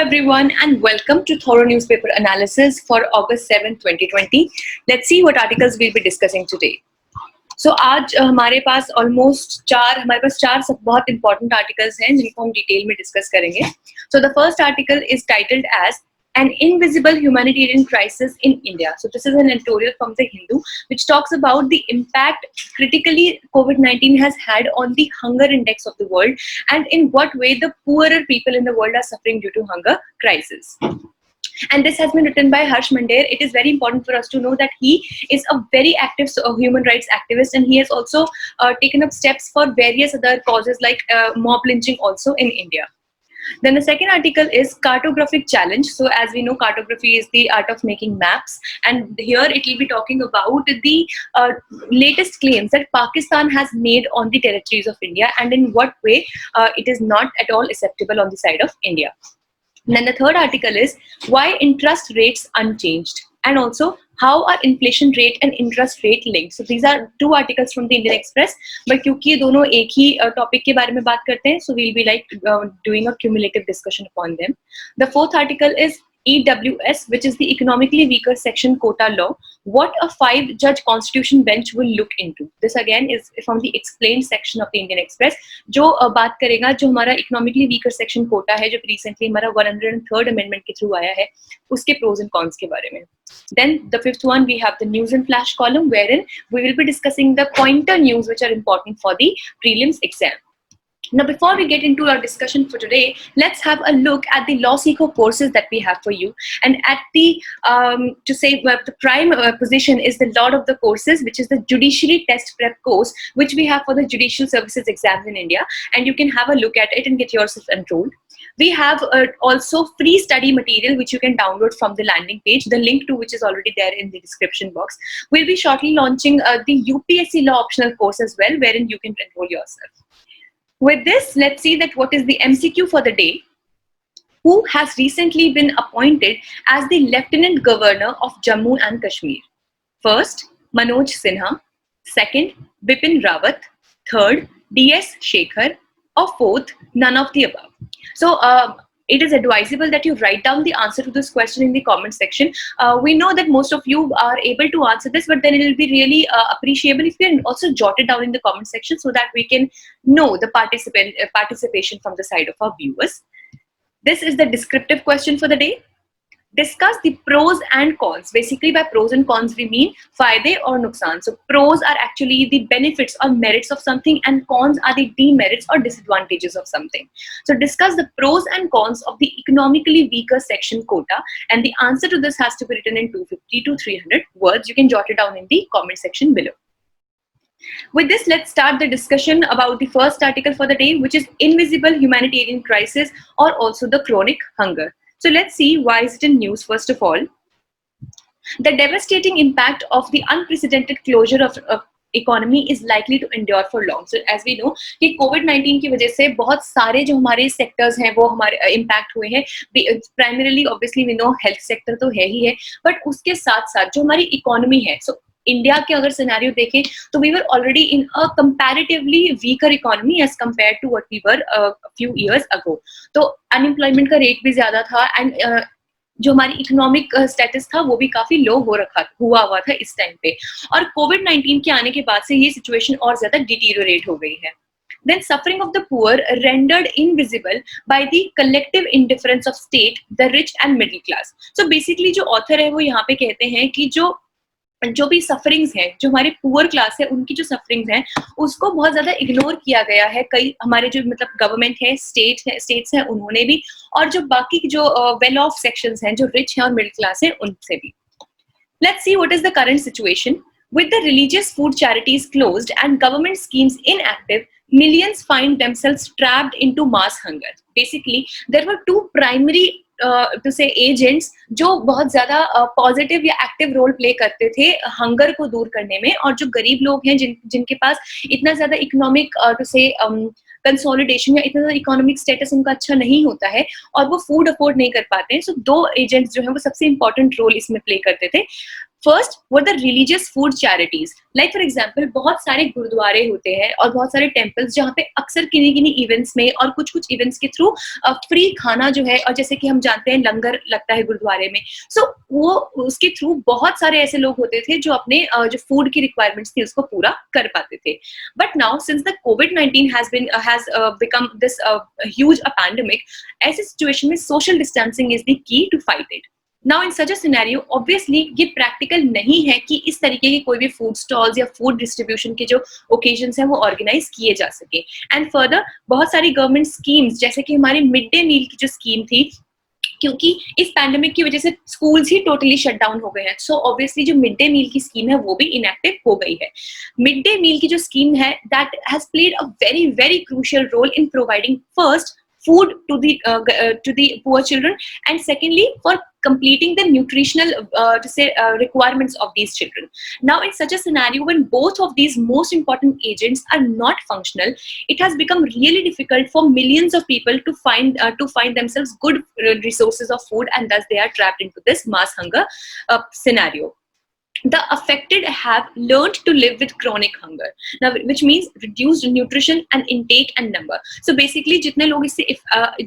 everyone and welcome to thorough newspaper analysis for August 7, 2020. Let's see what articles we'll be discussing today. So आज हमारे पास चार सब बहुत important articles हैं जिनको हम detail में discuss करेंगे. So the first article is titled as An Invisible Humanitarian Crisis in India. So this is an editorial from The Hindu which talks about the impact critically COVID-19 has had on the hunger index of the world and in what way the poorer people in the world are suffering due to hunger crisis. And this has been written by Harsh Mandir. It is very important for us to know that he is a very active human rights activist and he has also taken up steps for various other causes like mob lynching also in India. Then the second article is Cartographic Challenge. So as we know, cartography is the art of making maps, and here it will be talking about the latest claims that Pakistan has made on the territories of India and in what way it is not at all acceptable on the side of India. And then the third article is Why Interest Rates Unchanged, and also how are inflation rate and interest rate linked. So these are two articles from the Indian Express, but क्योंकि ये दोनों एक ही topic के बारे में बात करते हैं, so we'll be like doing a cumulative discussion upon them. The fourth article is EWS, which is the economically weaker section quota law, what a 5-judge constitution bench will look into. This again is from the explained section of the Indian Express, जो बात करेगा जो हमारा economically weaker section quota है, जो recently हमारा 103rd amendment के through आया है, उसके pros and cons के बारे में. Then the fifth one, we have the news and flash column, wherein we will be discussing the pointer news which are important for the prelims exam. Now, before we get into our discussion for today, let's have a look at the LawSikho courses that we have for you. And at the, the prime position is the lot of the courses, which is the Judiciary Test Prep course, which we have for the judicial services exams in India. And you can have a look at it and get yourself enrolled. We have also free study material, which you can download from the landing page, the link to which is already there in the description box. We'll be shortly launching the UPSC law optional course as well, wherein you can enroll yourself. With this, let's see that what is the MCQ for the day. Who has recently been appointed as the Lieutenant Governor of Jammu and Kashmir? First, Manoj Sinha. Second, Bipin Rawat. Third, DS Shekhar. Or fourth, none of the above. So, it is advisable that you write down the answer to this question in the comment section. We know that most of you are able to answer this, but then it will be really appreciable if you can also jot it down in the comment section so that we can know the participation from the side of our viewers. This is the descriptive question for the day. Discuss the pros and cons. Basically, by pros and cons, we mean फायदे or नुकसान. So pros are actually the benefits or merits of something, and cons are the demerits or disadvantages of something. So discuss the pros and cons of the economically weaker section quota, and the answer to this has to be written in 250 to 300 words. You can jot it down in the comment section below. With this, let's start the discussion about the first article for the day, which is Invisible Humanitarian Crisis, or also the chronic hunger. So let's see why is it in news. First of all, the devastating impact of the unprecedented closure of economy is likely to endure for long. So as we know कि COVID-19 की वजह से बहुत सारे जो हमारे sectors हैं वो हमारे impact हुए हैं. Primarily, obviously, we know health sector तो है ही है, but उसके साथ साथ जो हमारी economy है, so इंडिया के अगर सिनेरियो देखें तो we were already in a comparatively weaker economy as compared to what we were few years ago. तो अनएम्प्लॉयमेंट का रेट भी ज्यादा था एंड जो हमारी इकोनॉमिक स्टेटस था वो भी काफी लो हुआ था इस टाइम पे. और कोविड-19 के आने के बाद से ये सिचुएशन और ज्यादा डिटीरियोरेट हो गई है. Then suffering of the poor rendered invisible by the collective indifference of state, the rich and middle class. So basically जो author है वो यहाँ पे कहते हैं कि जो भी सफरिंग्स हैं, जो हमारे पुअर क्लास है उनकी जो सफरिंग्स हैं उसको बहुत ज्यादा इग्नोर किया गया है. कई हमारे जो मतलब गवर्नमेंट है, स्टेट्स हैं उन्होंने भी, और जो बाकी जो वेल ऑफ सेक्शंस हैं जो रिच हैं और मिडिल क्लास हैं उनसे भी. Let's see what is the current situation. With the religious food charities closed and government schemes inactive, millions find themselves trapped into mass hunger. Basically, there were two primary to say agents जो बहुत ज्यादा positive या active role play करते थे hunger को दूर करने में, और जो गरीब लोग हैं जिनके पास इतना ज्यादा इकोनॉमिक टू से कंसोलिडेशन या इतना ज्यादा इकोनॉमिक स्टेटस उनका अच्छा नहीं होता है और वो फूड अफोर्ड नहीं कर पाते हैं. सो दो एजेंट्स जो हैं वो सबसे इंपॉर्टेंट रोल इसमें प्ले करते थे. First were the religious food charities, like for example बहुत सारे गुरुद्वारे होते हैं और बहुत सारे टेम्पल्स जहाँ पे अक्सर किन्हीं किन्हीं इवेंट्स में और कुछ कुछ इवेंट्स के थ्रू फ्री खाना जो है, और जैसे कि हम जानते हैं लंगर लगता है गुरुद्वारे में, सो वो उसके थ्रू बहुत सारे ऐसे लोग होते थे जो अपने जो फूड की रिक्वायरमेंट्स थी उसको पूरा कर पाते थे. But now since the COVID-19 has become this huge a pandemic, ऐसे सिचुएशन में social distancing is the key to fight it. Now in such a scenario, obviously ये प्रैक्टिकल नहीं है कि इस तरीके के कोई भी फूड स्टॉल्स या फूड डिस्ट्रीब्यूशन के जो ओकेजन्स हैं वो ऑर्गेनाइज किए जा सके. एंड फर्दर बहुत सारी गवर्नमेंट स्कीम्स जैसे कि हमारी मिड डे मील की जो स्कीम थी, क्योंकि इस पैंडेमिक की वजह से स्कूल्स ही टोटली शट डाउन हो गए हैं, सो ऑब्वियसली जो मिड डे मील की स्कीम है वो भी इनएक्टिव हो गई है. मिड डे मील की जो स्कीम है that has played a very very crucial role in providing first food to the poor children, and secondly for completing the nutritional requirements of these children. Now in such a scenario, when both of these most important agents are not functional, it has become really difficult for millions of people to find themselves good resources of food, and thus they are trapped into this mass hunger scenario. The affected have learned to live with chronic hunger, now which means reduced nutrition and intake and number. So basically जितने लोग इससे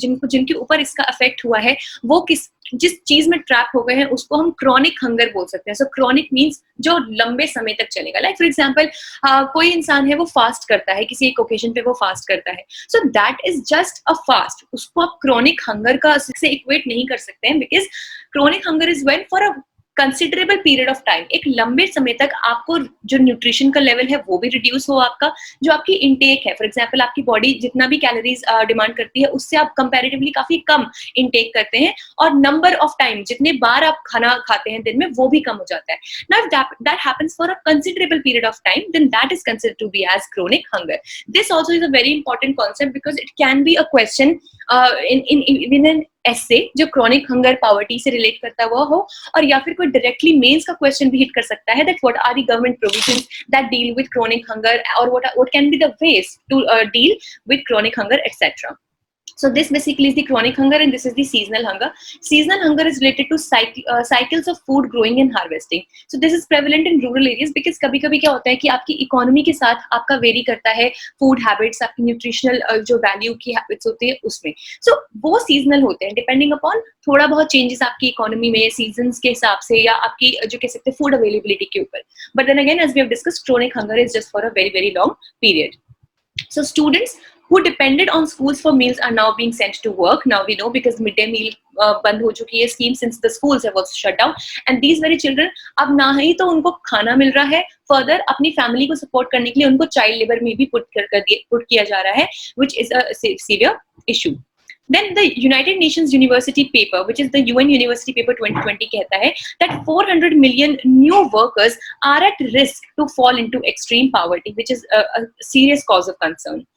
जिनके ऊपर इसका affect हुआ है वो जिस चीज में ट्रैप हो गए हैं उसको हम क्रॉनिक हंगर बोल सकते हैं. सो क्रॉनिक मीन्स जो लंबे समय तक चलेगा. लाइक फॉर एग्जाम्पल कोई इंसान है वो फास्ट करता है, किसी एक ओकेजन पे वो फास्ट करता है, so that is just a fast. उसको आप क्रॉनिक हंगर का से इक्वेट नहीं कर सकते हैं, because chronic hunger is when for a considerable period of time, एक लंबे समय तक आपको जो न्यूट्रिशन का लेवल है वो भी रिड्यूस हो, आपका जो आपकी इंटेक है, फॉर एग्जांपल आपकी बॉडी जितना भी कैलोरीज डिमांड करती है उससे आप कंपैरेटिवली काफी कम इंटेक करते हैं, और नंबर ऑफ टाइम जितने बार आप खाना खाते हैं दिन में वो भी कम हो जाता है. Now if that happens for a considerable period of time, then that is considered to be as chronic hunger. This also is a very important concept because it can be a question in an essay जो chronic hunger poverty से relate करता हुआ हो, और या फिर कोई directly mains का क्वेश्चन भी हिट कर सकता है that what are the government provisions that deal with chronic hunger, और what can be the ways to deal with chronic hunger etcetera. So this basically is the chronic hunger, and this is the seasonal hunger. Seasonal hunger is related to cycles of food growing and harvesting. So this is prevalent in rural areas because कभी-कभी क्या होता है कि आपकी economy के साथ आपका very करता है फूड हैबिट्स, आपकी न्यूट्रिशनल जो वैल्यू की हैबिट्स होती है उसमें. So वो सीजनल होते हैं डिपेंडिंग अपॉन थोड़ा बहुत चेंजेस आपकी इकोनॉमी में सीजन्स के हिसाब से या आपकी जो कह सकते हैं फूड अवेलेबिलिटी के ऊपर. But then again as we have discussed, chronic hunger is just for a very very long period. So students who depended on schools for meals are now being sent to work. Now we know because midday meal बंद हो चुकी है scheme since the schools have also shut down, and these very children अब ना ही तो उनको खाना मिल रहा है, further अपनी फैमिली को सपोर्ट करने के लिए उनको चाइल्ड लेबर में भी पुट किया जा रहा है, which is a severe issue. Then the United Nations University paper, which is the UN University paper 2020 कहता है that 400 million new workers are at risk to fall into extreme poverty, which is a serious cause of concern.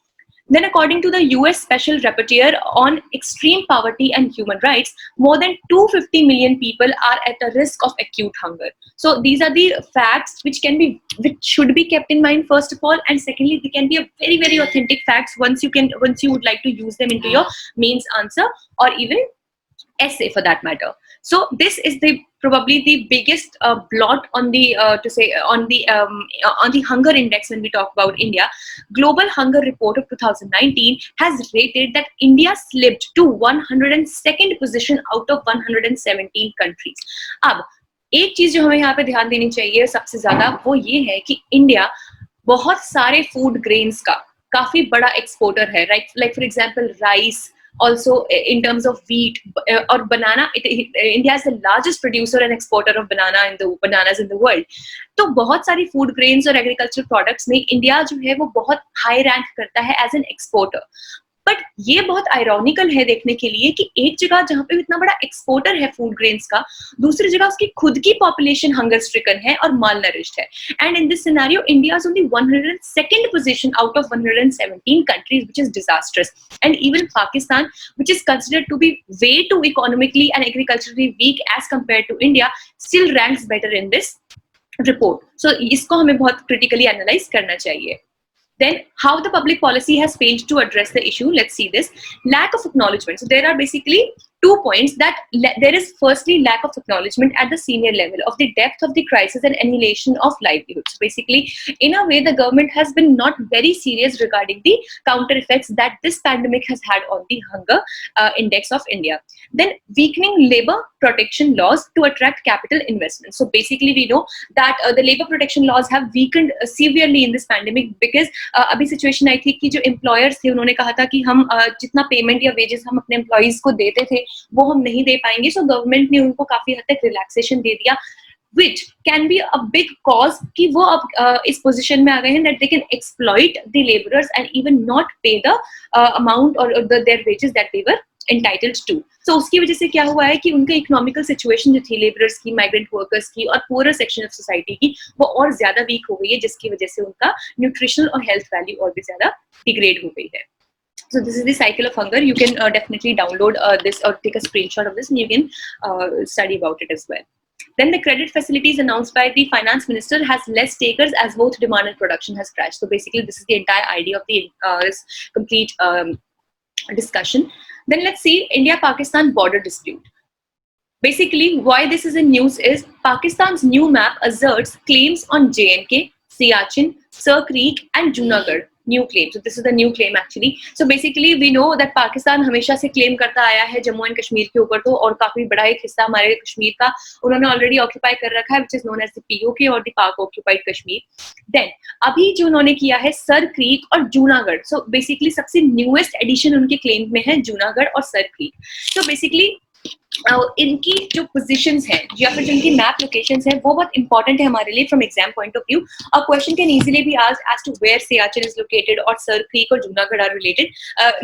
Then according to the US Special Rapporteur on Extreme Poverty and Human Rights, more than 250 million people are at a risk of acute hunger. So these are the facts which should be kept in mind first of all, and secondly they can be a very very authentic facts once you would like to use them into your mains answer or even essay for that matter. So this is probably the biggest blot on the hunger index when we talk about India. Global Hunger Report of 2019 has rated that India slipped to 102nd position out of 117 countries. अब एक चीज जो हमें यहाँ पे ध्यान देनी चाहिए सबसे ज्यादा वो ये है कि इंडिया बहुत सारे फूड ग्रेन्स का काफी बड़ा एक्सपोर्टर है, like for example rice, also in terms of wheat or banana. India is the largest producer and exporter of bananas in the world. तो बहुत सारी फूड ग्रेन्स और एग्रीकल्चर प्रोडक्ट्स में इंडिया जो है वो बहुत हाई रैंक करता है एज एन एक्सपोर्टर. बट ये बहुत आयरॉनिकल है देखने के लिए कि एक जगह जहाँ पे इतना बड़ा एक्सपोर्टर है फूड ग्रेन्स का, दूसरी जगह उसकी खुद की पॉपुलेशन हंगर स्ट्रिकन है और माल नरिश्ड है. And in this scenario India is on the 102nd position out of 117 countries, which is disastrous. And even Pakistan, which is considered to be way too economically and agriculturally weak as compared to India, still ranks better in this report. So इसको हमें बहुत critically analyze करना चाहिए. Then how the public policy has failed to address the issue. Let's see this. Lack of acknowledgement. So there are basically 2 points that there is firstly lack of acknowledgement at the senior level of the depth of the crisis and annihilation of livelihoods. Basically, in a way, the government has been not very serious regarding the counter effects that this pandemic has had on the hunger index of India. Then weakening labor protection laws to attract capital investment. So basically we know that the labor protection laws have weakened severely in this pandemic because अभी situation आई थी कि जो employers थे उन्होंने कहा था कि हम जितना payment या wages हम अपने employees को देते थे वो हम नहीं दे पाएंगे. So government ने उनको काफी हद तक relaxation दे दिया, which can be a big cause कि वो अब इस position में आ गए हैं that they can exploit the laborers and even not pay the amount or their wages that they were entitled to. So उसकी वजह से क्या हुआ है कि उनका इकोनॉमिकल सिचुएशन जो थी लेबरर्स की, माइग्रेंट वर्कर्स की और पूरा सेक्शन ऑफ सोसाइटी की वो और ज्यादा वीक हो गई है, जिसकी वजह से उनका न्यूट्रिशनल और हेल्थ वैल्यू और भी ज्यादा डिग्रेड हो गई है. So this is the cycle of hunger. You can definitely download this or take a screenshot of this and you can study about it as well. Then the credit facilities announced by the finance minister has less takers as both demand and production has crashed. So basically this is the entire idea of the this complete discussion. Then let's see India-Pakistan border dispute. Basically why this is in news is Pakistan's new map asserts claims on J&K, Siachen, Sir Creek and Junagadh. New claim. So this is the new claim actually. So basically we know that Pakistan हमेशा से claim करता आया है Jammu and Kashmir के ऊपर तो, और काफी बड़ा एक हिस्सा हमारे कश्मीर का उन्होंने ऑलरेडी ऑक्यूपाई कर रखा है, which is known as the POK और the Pak occupied Kashmir. Then अभी जो उन्होंने किया है सर क्रीक और जूनागढ़. So basically सबसे न्यूएस्ट एडिशन उनके क्लेम में है जूनागढ़ और सर क्रीक. So basically इनकी जो पोजीशंस हैं या फिर जो इनकी मैप लोकेशंस हैं वो बहुत इंपॉर्टेंट है हमारे लिए from exam point of view. A question can easily be asked as to where Siachen is located और सर क्रीक और Junagadh are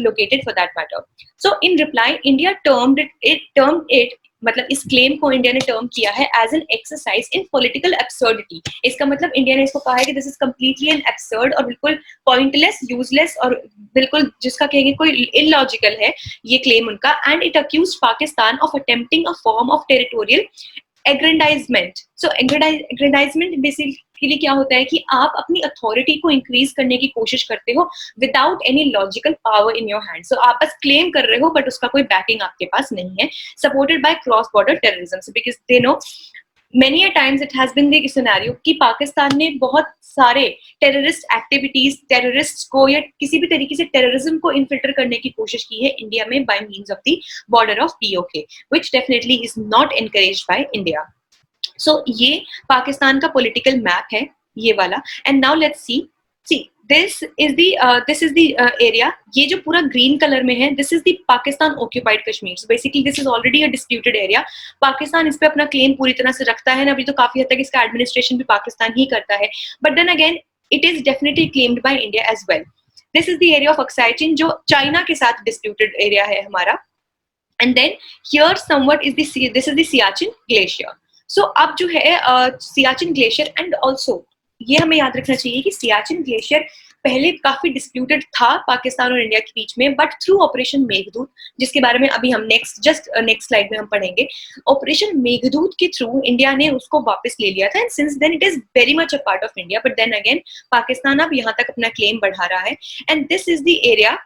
located for that matter. So in reply India termed it मतलब इस क्लेम को India ने term किया है as an exercise in political absurdity. इसका मतलब इंडिया ने इसको कहा है कि this is completely an absurd और बिल्कुल पॉइंटलेस, यूजलेस और बिल्कुल जिसका कहेंगे कोई इलॉजिकल है ये क्लेम उनका. And it accused Pakistan of attempting a form of territorial aggrandizement. So aggrandizement basically क्या होता है कि आप अपनी अथॉरिटी को इंक्रीज करने की कोशिश करते हो without any logical power in your hand. So आप बस क्लेम कर रहे हो बट उसका कोई बैकिंग आपके पास नहीं है. Supported by cross border terrorism because they know many a times it has been the scenario कि पाकिस्तान ने बहुत सारे टेररिस्ट एक्टिविटीज, टेररिस्ट को या किसी भी तरीके से टेररिज्म को इनफिल्टर करने की कोशिश की है इंडिया में by means of the border of POK, which definitely is not encouraged by India. So ये पाकिस्तान का पॉलिटिकल मैप है ये वाला. And now let's see this is the area. ये जो पूरा ग्रीन कलर में है this is the Pakistan occupied Kashmir. So basically this is already a disputed area. Pakistan इस पे अपना क्लेम पूरी तरह से रखता है ना, अभी तो काफी हद तक इसका एडमिनिस्ट्रेशन भी पाकिस्तान ही करता है, but then again it is definitely claimed by India as well. This is the area of Aksai Chin जो चाइना के साथ disputed area है हमारा. And then here somewhat is this is the Siachen glacier. So अब जो है Siachen glacier and also ये हमें याद रखना चाहिए कि सियाचिन ग्लेशियर पहले काफी डिस्प्यूटेड था पाकिस्तान और इंडिया के बीच में, बट थ्रू ऑपरेशन मेघदूत जिसके बारे में अभी हम नेक्स्ट स्लाइड में हम पढ़ेंगे, ऑपरेशन मेघदूत के थ्रू इंडिया ने उसको वापस ले लिया था. And since then it is very much a part of India, but then again Pakistan अब यहाँ तक अपना क्लेम बढ़ा रहा है. And this is the area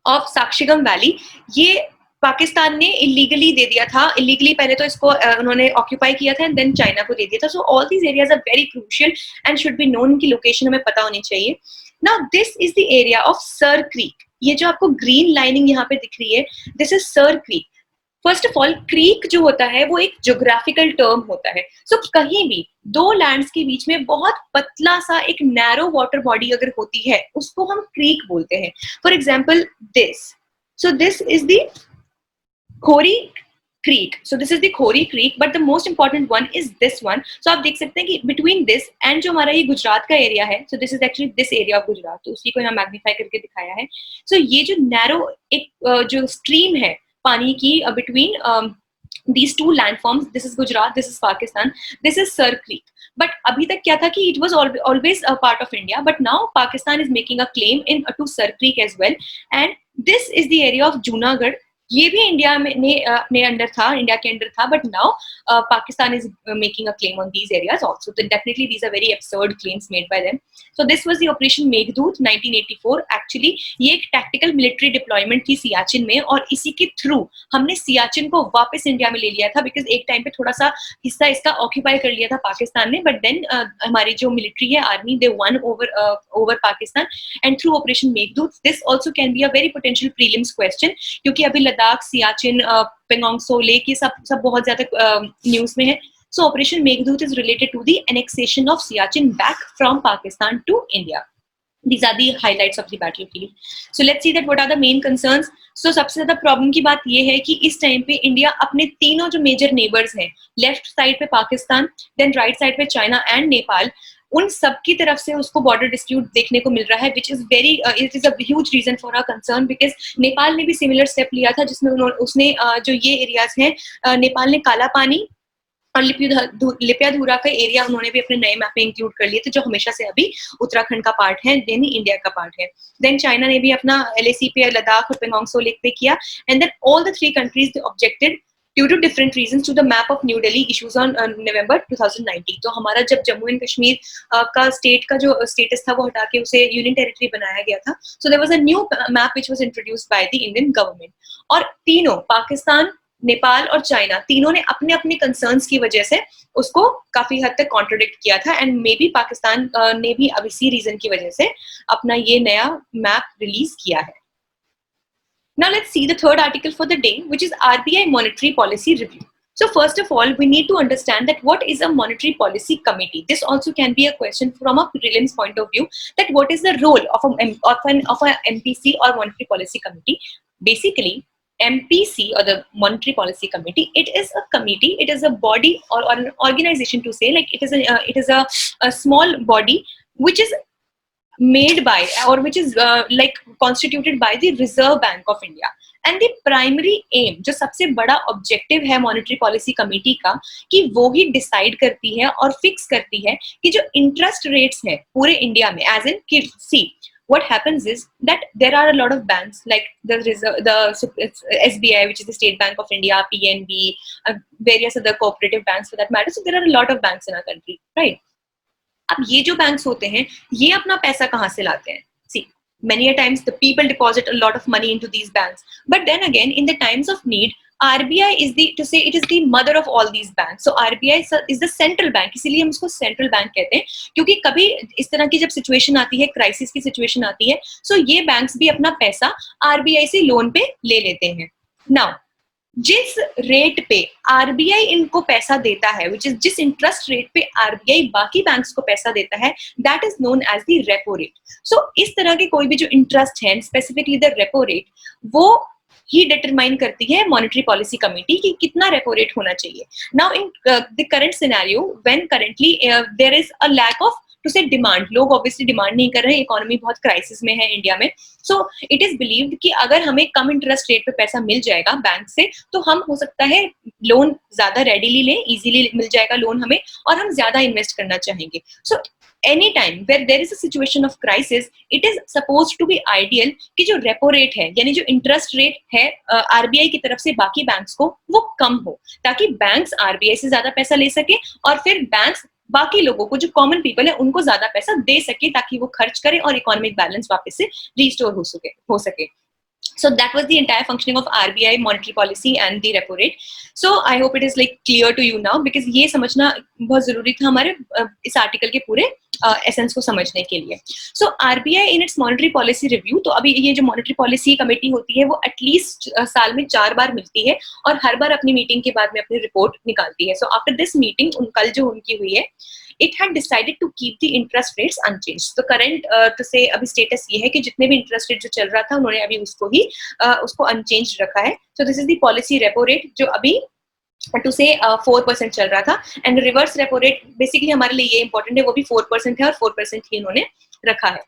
of Shaksgam valley. ये पाकिस्तान ने इलीगली दे दिया था. इलीगली पहले तो इसको उन्होंने ऑक्यूपाई किया था एंड देन चाइना को दे दिया था. So all these areas are very crucial and should be known की लोकेशन हमें पता होनी चाहिए. Now this is the area of Sir Creek. ये जो आपको ग्रीन लाइनिंग यहाँ पे दिख रही है this is sir creek. First of all creek जो होता है वो एक ज्योग्राफिकल टर्म होता है. सो कहीं भी दो लैंड्स के बीच में बहुत पतला सा एक नैरो वाटर बॉडी अगर होती है उसको हम क्रीक बोलते हैं. For example this. So this is the Khori creek. So this is the Khori creek, but the most important one is this one. So आप देख सकते हैं कि between this and जो हमारा ये गुजरात का एरिया है, so this is actually this area of Gujarat, तो उसी को यहाँ मैग्नीफाई करके दिखाया है. So ये जो नैरो एक जो स्ट्रीम है पानी की between these two landforms, this is Gujarat, this is Pakistan, this is Sir Creek. But अभी तक क्या था कि it was always a part of India, but now Pakistan is making a claim in to Sir Creek as well. And this is the area of Junagadh. ये भी India में अपने under था, इंडिया के अंडर था, but now Pakistan is making a claim on these areas also. तो definitely these are very absurd claims made by them. So this was the operation Meghdoot 1984. Actually ये एक टैक्टिकल मिलिट्री डिप्लॉयमेंट थी सियाचिन में, और इसी के थ्रू हमने सियाचिन को वापस इंडिया में ले लिया था, बिकॉज एक टाइम पे थोड़ा सा हिस्सा इसका ऑक्यूपाई कर लिया था पाकिस्तान ने, बट देन हमारी जो मिलिट्री है, army, they one over Pakistan. And through operation Meghdoot, this also can be a very potential prelims question, क्योंकि अभी लद्दाख, सियाचिन, पेंगोंग सो लेक, ये सब बहुत ज्यादा न्यूज में है. So Operation Meghdoot is related to the annexation of Siachen back from Pakistan to India. These are the highlights of the battlefield. So let's see that what are the main concerns. So सबसे ज्यादा problem की बात ये है कि इस time पे India अपने तीनों जो मेजर नेबर्स हैं, लेफ्ट साइड पे पाकिस्तान, देन राइट साइड पे चाइना एंड नेपाल, उन सब की तरफ से उसको बॉर्डर डिस्प्यूट देखने को मिल रहा है, which is very, it is a huge reason for a concern, because Nepal ने भी सिमिलर स्टेप लिया था, जिसमें उसने जो ये एरियाज हैं, नेपाल ने काला पानी और लिपियाधुरा का एरिया उन्होंने भी अपने नए मैप में इंक्लूड कर लिए थे, जो हमेशा से अभी उत्तराखंड का पार्ट है, यानी इंडिया का पार्ट है. देन चाइना ने भी अपना LAC पे, लद्दाख और पेंगोंग सो लेक पे किया. And then all the three countries objected due to different reasons to the map of New Delhi issues on November 2019. तो हमारा जब जम्मू एंड कश्मीर का स्टेट का जो स्टेटस था वो हटा के उसे यूनियन टेरिटरी बनाया गया था. So there was a new map which was introduced by the Indian government. और तीनों, पाकिस्तान, नेपाल और चाइना, तीनों ने अपने अपने कंसर्न्स की वजह से उसको काफी हद तक कॉन्ट्रोडिक्ट किया था. एंड मे बी पाकिस्तान ने भी अब इसी रीजन की वजह से अपना ये नया मैप रिलीज किया है. Now let's see the third article for the day, which is RBI Monetary Policy Review. So first of all, we need to understand that what is a Monetary Policy Committee. This also can be a question from a prelims point of view, that what is the role of a MPC or Monetary Policy Committee. Basically, MPC or the Monetary Policy Committee, it is a committee, it is a body or an organization to say, like it is a small body which is made by or which is like constituted by the Reserve Bank of India. And the primary aim, जो सबसे बड़ा objective है monetary policy committee का, कि वो ही decide करती है और फिक्स करती है कि जो इंटरेस्ट रेट्स हैं पूरे इंडिया में, एज इन कि सी what happens is that there are a lot of banks like the SBI, which is the State Bank of India, PNB, various other cooperative banks for that matter. So there are a lot of banks in our country, right? अब ये जो banks होते हैं, ये अपना पैसा कहाँ से लाते हैं? See, many a times the people deposit a lot of money into these banks, but then again in the times of need, RBI is it is the mother of all these banks. So RBI is the central bank, इसीलिए हम इसको central bank कहते हैं, क्योंकि कभी इस तरह की जब सिचुएशन आती है, क्राइसिस की सिचुएशन आती है, सो ये बैंक्स भी अपना पैसा RBI से लोन पे ले लेते हैं. नाउ जिस रेट पे आरबीआई इनको पैसा देता है, which is जिस इंटरेस्ट रेट पे आरबीआई बाकी बैंक्स को पैसा देता है, that is known as the repo rate. So इस तरह के कोई भी जो इंटरेस्ट है, स्पेसिफिकली द रेपो रेट, वो ही डिटरमाइन करती है मॉनेटरी पॉलिसी कमेटी कि कितना रेपो रेट होना चाहिए. Now in the current scenario, when currently there is a lack of to say demand, लोग ऑब्वियसली डिमांड नहीं कर रहे हैं, इकोनॉमी बहुत क्राइसिस में है इंडिया में, सो इट इज बिलीव्ड कि अगर हमें कम इंटरेस्ट रेट पे पैसा मिल जाएगा बैंक से, तो हम हो सकता है लोन ज्यादा रेडीली लें, इजीली मिल जाएगा लोन हमें, और हम ज्यादा इन्वेस्ट करना चाहेंगे. So any time where there is a situation of crisis, it is suppose to be ideal कि जो रेपो रेट है, यानी जो इंटरेस्ट रेट है आरबीआई की तरफ से बाकी बैंक्स को, वो कम हो, ताकि बैंक्स आरबीआई से ज्यादा पैसा ले सके और फिर बैंक्स बाकी लोगों को, जो कॉमन पीपल है, उनको ज्यादा पैसा दे सके ताकि वो खर्च करे और इकोनॉमिक बैलेंस वापस से रिस्टोर हो सके. So that was the entire functioning of RBI monetary policy and the repo rate. So I hope it is like clear to you now, because ये समझना बहुत जरूरी था हमारे इस आर्टिकल के पूरे एसेंस को समझने के लिए. So RBI in its monetary policy review, तो अभी ये जो monetary policy कमेटी होती है, वो एटलीस्ट साल में 4 बार मिलती है और हर बार अपनी मीटिंग के बाद में अपनी रिपोर्ट निकालती है. So after this meeting, कल जो उनकी हुई है, it had decided to keep the interest rates unchanged. तो current to say अभी status ये है कि जितने भी interest rate जो चल रहा था, उन्होंने अभी उसको unchanged रखा है. So this is the policy repo rate जो अभी to say 4% चल रहा था, and reverse repo rate basically हमारे लिए ये important है, वो भी 4% है और 4% ही इन्होंने रखा है.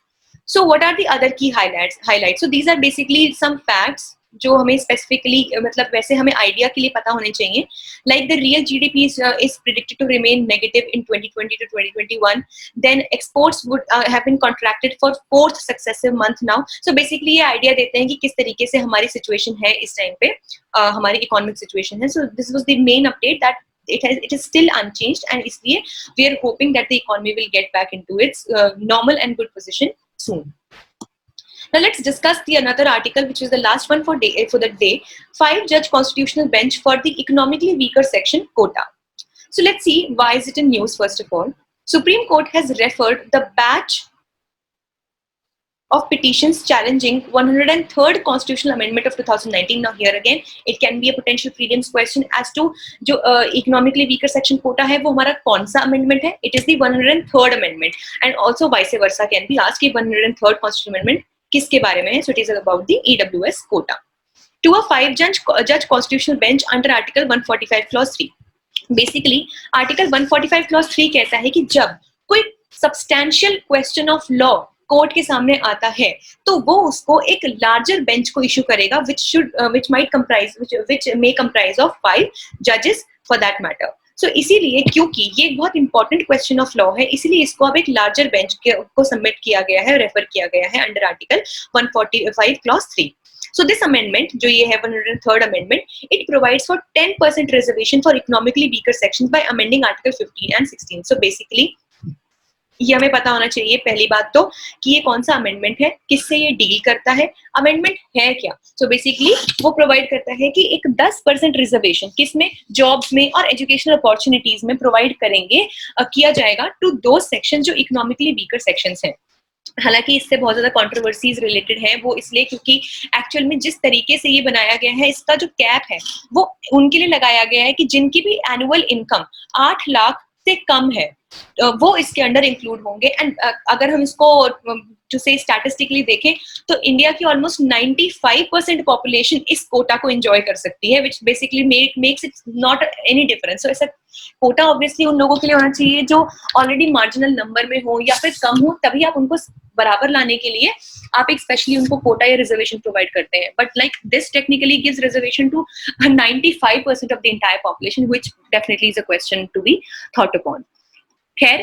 So what are the other key highlights? So these are basically some facts जो हमें स्पेसिफिकली मतलब वैसे हमें आइडिया के लिए पता होने चाहिए. Like the real GDP is predicted to remain negative in 2020 to 2021. Then exports would have been contracted for 4th successive month now. So basically ये आइडिया देते हैं कि किस तरीके से हमारी सिचुएशन है इस टाइम पे, हमारी इकोनॉमिक सिचुएशन है. So this was the main update that it is still unchanged, and इसलिए we are hoping that the economy will get back into its normal and good position soon. Now let's discuss the another article, which is the last one for the day. 5-judge constitutional bench for the economically weaker section quota. So let's see why is it in news. First of all, Supreme Court has referred the batch of petitions challenging 103rd constitutional amendment of 2019. Now here again, it can be a potential prelims question as to जो economically weaker section quota है वो हमारा कौन सा amendment है. It is the 103rd amendment, and also vice versa can be asked कि 103rd constitutional amendment किसके बारे में है. So it is about the EWS quota. To a 5-judge constitutional bench under Article 145 Clause 3. Basically, Article 145 Clause 3 कहता है कि जब कोई substantial question of law court के सामने आता है तो वो उसको एक लार्जर बेंच को इशू करेगा which may comprise of 5 judges for that matter. So इसीलिए क्योंकि ये एक बहुत इंपॉर्टेंट क्वेश्चन ऑफ लॉ है, इसीलिए इसको अब एक लार्जर बेंच को सबमिट किया गया है, रेफर किया गया है under article 145 clause 3. So this amendment, जो ये है 103rd amendment, it provides for 10% reservation for economically weaker sections by amending article 15 and 16. So basically ये हमें पता होना चाहिए पहली बात तो कि ये कौन सा अमेंडमेंट है, किससे ये डील करता है, अमेंडमेंट है क्या. सो बेसिकली वो प्रोवाइड करता है कि एक 10% रिजर्वेशन किसमें, जॉब्स में और एजुकेशनल अपॉर्चुनिटीज में प्रोवाइड करेंगे, किया जाएगा टू दो सेक्शन जो इकोनॉमिकली वीकर सेक्शंस हैं. हालांकि इससे बहुत ज्यादा कंट्रोवर्सीज रिलेटेड है, वो इसलिए क्योंकि एक्चुअल में जिस तरीके से ये बनाया गया है, इसका जो कैप है वो उनके लिए लगाया गया है कि जिनकी भी एनुअल इनकम 8 लाख से कम है वो इसके अंडर इंक्लूड होंगे. एंड अगर हम इसको जो से स्टैटिस्टिकली देखें तो इंडिया की ऑलमोस्ट 95% पॉपुलेशन इस कोटा को एंजॉय कर सकती है, which basically makes it not any difference. So ऐसा कोटा ऑब्वियसली उन लोगों के लिए होना चाहिए जो ऑलरेडी मार्जिनल नंबर में हो या फिर कम हो, तभी आप उनको बराबर लाने के लिए आप एक स्पेशली उनको कोटा या रिजर्वेशन प्रोवाइड करते हैं. But like this technically gives reservation to 95% of the entire population, which definitely is a question to be thought upon. खैर,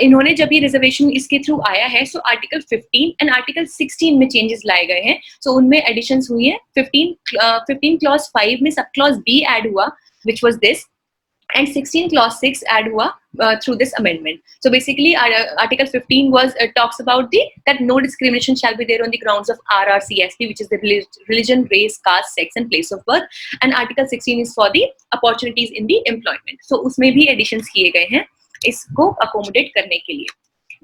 इन्होंने जब ये रिजर्वेशन इसके थ्रू आया है, सो आर्टिकल 15 एंड आर्टिकल 16 में चेंजेस लाए गए हैं. सो उनमें एडिशंस हुई है. 15 क्लॉज 5 में सब क्लॉज बी ऐड हुआ, which was this, and 16 clause 6 add हुआ through this amendment. So basically article 15 was talks about that no discrimination shall be there on the grounds of RRCSP, which is the religion, race, caste, sex and place of birth, and article 16 is for the opportunities in the employment. So उसमें भी additions किए गए हैं इसको accommodate करने के लिए.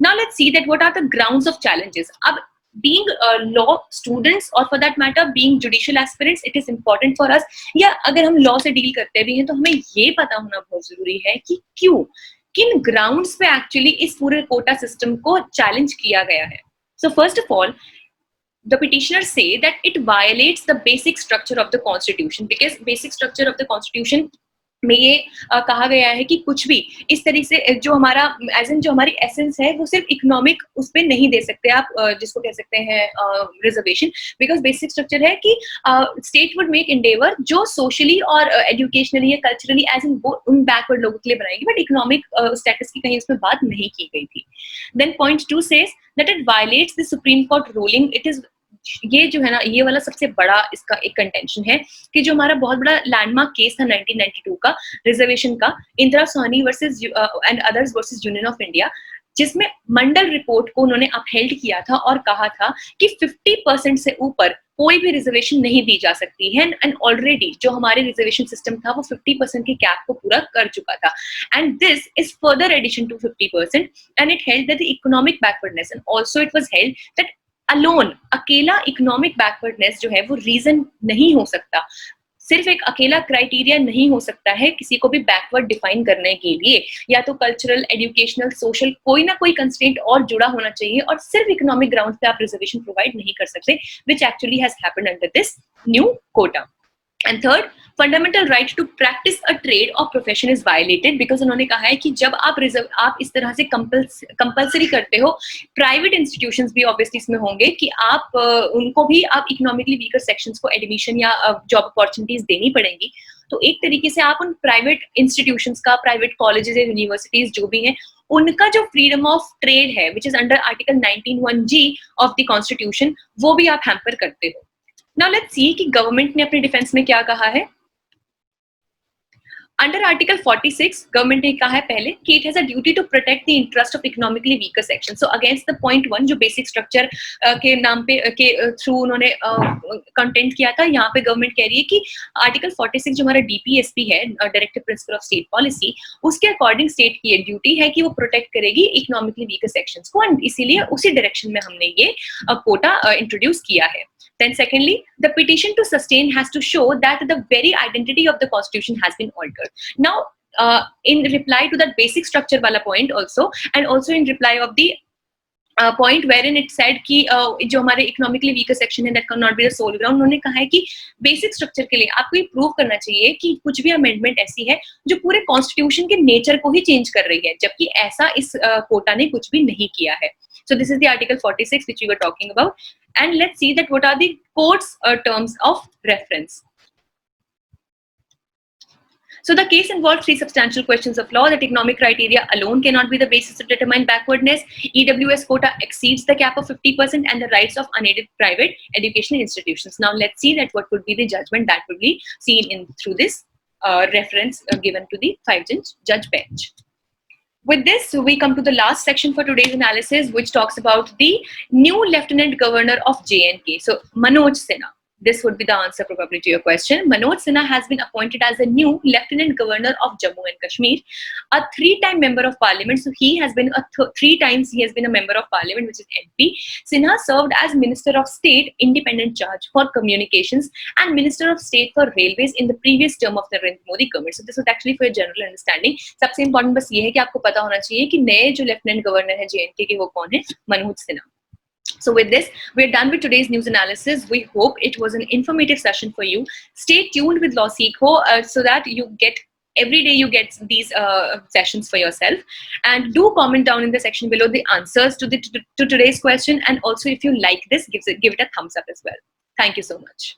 Now let's see that what are the grounds of challenges. अब being law students or for that matter being judicial aspirants, it is important for us, या अगर हम लॉ से डील करते भी हैं तो हमें ये पता होना बहुत जरूरी है कि क्यों, किन ग्राउंड्स पे एक्चुअली इस पूरे कोटा सिस्टम को चैलेंज किया गया है. So first of all, the petitioners say that it violates the basic structure of the constitution, because basic structure of the constitution में ये कहा गया है कि कुछ भी इस तरीके से जो हमारा एज इन जो हमारी एसेंस है वो सिर्फ इकोनॉमिक उस पर नहीं दे सकते आप, जिसको कह सकते हैं रिजर्वेशन, बिकॉज बेसिक स्ट्रक्चर है कि स्टेट वुड मेक एंडेवर जो सोशली और एजुकेशनली या कल्चरली एज इन उन बैकवर्ड लोगों के लिए बनाएगी, बट इकोनॉमिक स्टेटस की कहीं उसमें बात नहीं की गई थी. Then point 2 says that it violates the Supreme Court ruling. It is, ये जो है ना, ये वाला सबसे बड़ा इसका एक कंटेंशन है कि जो हमारा बहुत बड़ा लैंडमार्क केस था 1992 का रिजर्वेशन का, Indira Sawhney versus and others versus Union of India, जिसमें मंडल रिपोर्ट को उन्होंने अपहेल्ड किया था और कहा था कि 50% से ऊपर कोई भी रिजर्वेशन नहीं दी जा सकती है. एंड ऑलरेडी जो हमारे रिजर्वेशन सिस्टम था वो 50% के कैप को पूरा कर चुका था. And this is further addition to 50%, and it held that the economic backwardness, and also it was held that alone, अकेला इकोनॉमिक बैकवर्डनेस जो है वो रीजन नहीं हो सकता, सिर्फ एक अकेला क्राइटेरिया नहीं हो सकता है किसी को भी बैकवर्ड डिफाइन करने के लिए. या तो कल्चरल, एजुकेशनल, सोशल कोई ना कोई कंस्ट्रेंट और जुड़ा होना चाहिए, और सिर्फ इकोनॉमिक ग्राउंड पे आप रिजर्वेशन प्रोवाइड नहीं कर सकते, which actually has happened under this new quota. And third, fundamental right to practice a trade और प्रोफेशन इज वायलेटेड, बिकॉज उन्होंने कहा है कि जब आप इस तरह से कंपल्सरी करते हो, प्राइवेट इंस्टीट्यूशंस भी ऑब्वियसली इसमें होंगे कि आप उनको भी आप इकोनॉमिकली वीकर सेक्शंस को एडमिशन या जॉब अपॉर्चुनिटीज देनी पड़ेंगी। तो एक तरीके से आप उन प्राइवेट इंस्टीट्यूशंस का, प्राइवेट कॉलेजेस या यूनिवर्सिटीज जो भी हैं, उनका जो फ्रीडम ऑफ ट्रेड है which is under article 19(1)(g) of the constitution, वो भी आप हैम्पर करते हो। नाउ लेट्स सी कि गवर्नमेंट ने अपने डिफेंस में क्या कहा है। अंडर आर्टिकल 46 गवर्नमेंट ने कहा है पहले कि it has a duty to protect the interest of economically weaker section. So against the point 1 जो बेसिक स्ट्रक्चर के नाम पे के थ्रू उन्होंने कंटेंट किया था, यहाँ पे गवर्नमेंट कह रही है कि आर्टिकल 46 जो हमारा डीपीएसपी है, directive principle of state policy, उसके अकॉर्डिंग स्टेट की ड्यूटी है कि वो प्रोटेक्ट करेगी इकोनॉमिकली वीकर सेक्शंस को, एंड इसीलिए उसी डायरेक्शन में हमने ये कोटा इंट्रोड्यूस किया है। Then secondly, the petition to sustain has to show that the very identity of the constitution has been altered. Now, in reply to that basic structure wala point also, and also in reply of the point wherein it said कि जो हमारे economically weaker section है, that cannot be the sole ground, उन्होंने कहा है कि basic structure के लिए आपको ये प्रूव करना चाहिए कि कुछ भी अमेंडमेंट ऐसी है जो पूरे कॉन्स्टिट्यूशन के नेचर को ही चेंज कर रही है, जबकि ऐसा इस कोटा ने कुछ भी नहीं किया है। So this is the Article 46 which we were talking about, and let's see that what are the court's terms of reference. So the case involved three substantial questions of law: that economic criteria alone cannot be the basis to determine backwardness, EWS quota exceeds the cap of 50%, and the rights of unaided private educational institutions. Now let's see that what would be the judgment that would be seen in through this reference given to the 5-judge bench. With this, we come to the last section for today's analysis, which talks about the new Lieutenant Governor of J&K. So, Manoj Sinha. This would be the answer probably to your question. Manoj Sinha has been appointed as a new Lieutenant Governor of Jammu and Kashmir, a 3-time member of Parliament. So he has been 3 times he has been a member of Parliament, which is MP. Sinha served as Minister of State, Independent Charge for Communications, and Minister of State for Railways in the previous term of the Narendra Modi government. So this was actually for your general understanding. सबसे important बस ये है कि आपको पता होना चाहिए कि नए जो Lieutenant Governor है J&K के वो कौन है, Manoj Sinha. So with this, we're done with today's news analysis. We hope it was an informative session for you. Stay tuned with LawSikho so that you get every day you get these sessions for yourself. And do comment down in the section below the answers to today's question. And also, if you like this, give it a thumbs up as well. Thank you so much.